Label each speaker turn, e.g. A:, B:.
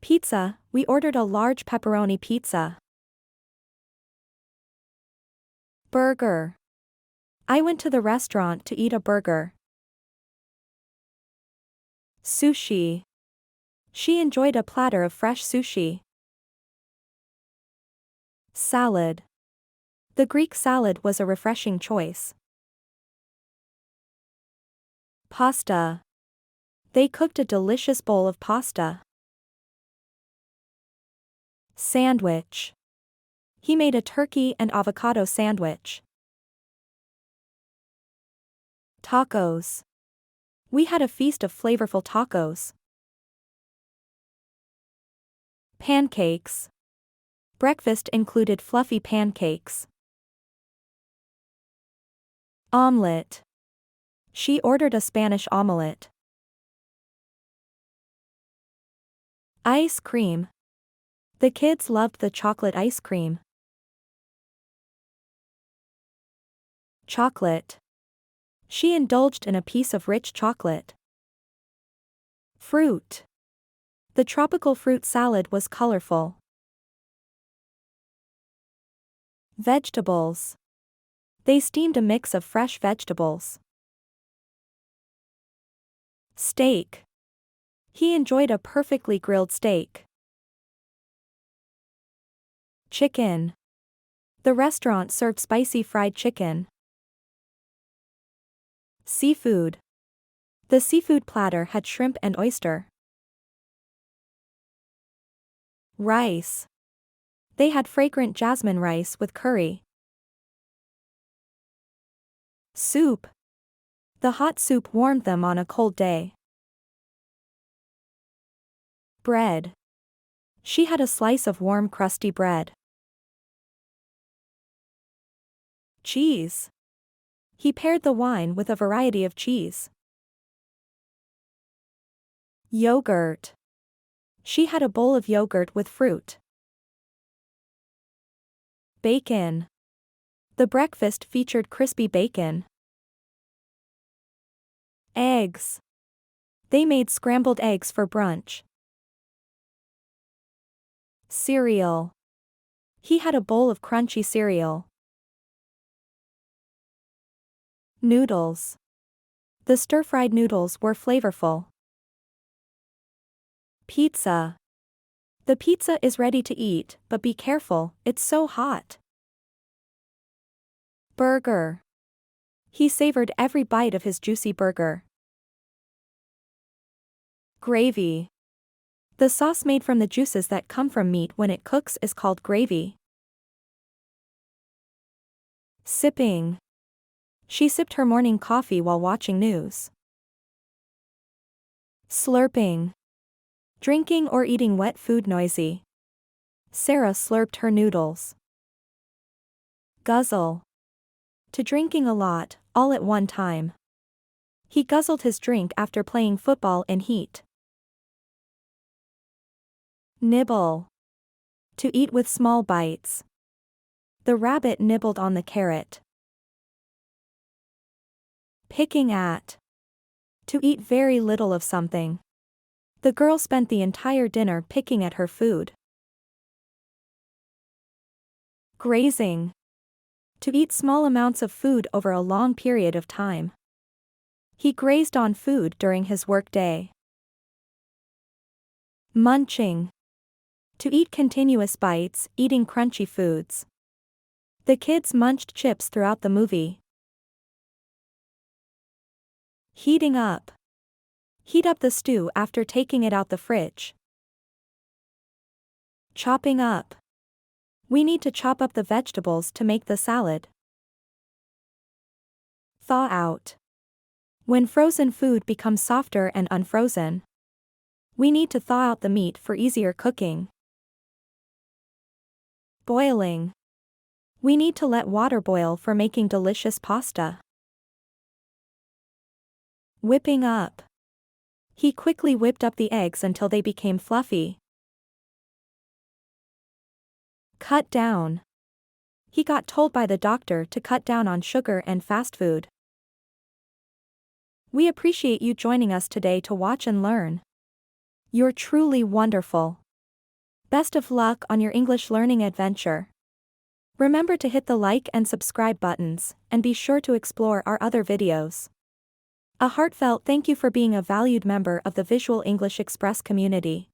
A: Pizza, we ordered a large pepperoni pizza. Burger. I went to the restaurant to eat a burger. Sushi. She enjoyed a platter of fresh sushi. Salad. The Greek salad was a refreshing choice. Pasta. They cooked a delicious bowl of pasta. Sandwich. He made a turkey and avocado sandwich. Tacos. We had a feast of flavorful tacos. Pancakes. Breakfast included fluffy pancakes. Omelette. She ordered a Spanish omelette. Ice cream. The kids loved the chocolate ice cream. Chocolate. She indulged in a piece of rich chocolate. Fruit. The tropical fruit salad was colorful. Vegetables. They steamed a mix of fresh vegetables. Steak. He enjoyed a perfectly grilled steak. Chicken. The restaurant served spicy fried chicken. Seafood. The seafood platter had shrimp and oyster. Rice. They had fragrant jasmine rice with curry. Soup. The hot soup warmed them on a cold day. Bread. She had a slice of warm crusty bread. Cheese. He paired the wine with a variety of cheese. Yogurt. She had a bowl of yogurt with fruit. Bacon. The breakfast featured crispy bacon. Eggs. They made scrambled eggs for brunch. Cereal. He had a bowl of crunchy cereal. Noodles. The stir-fried noodles were flavorful. Pizza. The pizza is ready to eat, but be careful, it's so hot. Burger. He savored every bite of his juicy burger. Gravy. The sauce made from the juices that come from meat when it cooks is called gravy. Sipping. She sipped her morning coffee while watching news. Slurping. Drinking or eating wet food noisy. Sarah slurped her noodles. Guzzle. To drinking a lot, all at one time. He guzzled his drink after playing football in heat. Nibble. To eat with small bites. The rabbit nibbled on the carrot. Picking at. To eat very little of something. The girl spent the entire dinner picking at her food. Grazing. To eat small amounts of food over a long period of time. He grazed on food during his work day. Munching. To eat continuous bites, eating crunchy foods. The kids munched chips throughout the movie. Heating up. Heat up the stew after taking it out the fridge. Chopping up. We need to chop up the vegetables to make the salad. Thaw out. When frozen food becomes softer and unfrozen. We need to thaw out the meat for easier cooking. Boiling. We need to let water boil for making delicious pasta. Whipping up. He quickly whipped up the eggs until they became fluffy. Cut down. He got told by the doctor to cut down on sugar and fast food. We appreciate you joining us today to watch and learn. You're truly wonderful. Best of luck on your English learning adventure. Remember to hit the like and subscribe buttons, and be sure to explore our other videos. A heartfelt thank you for being a valued member of the Visual English Express community.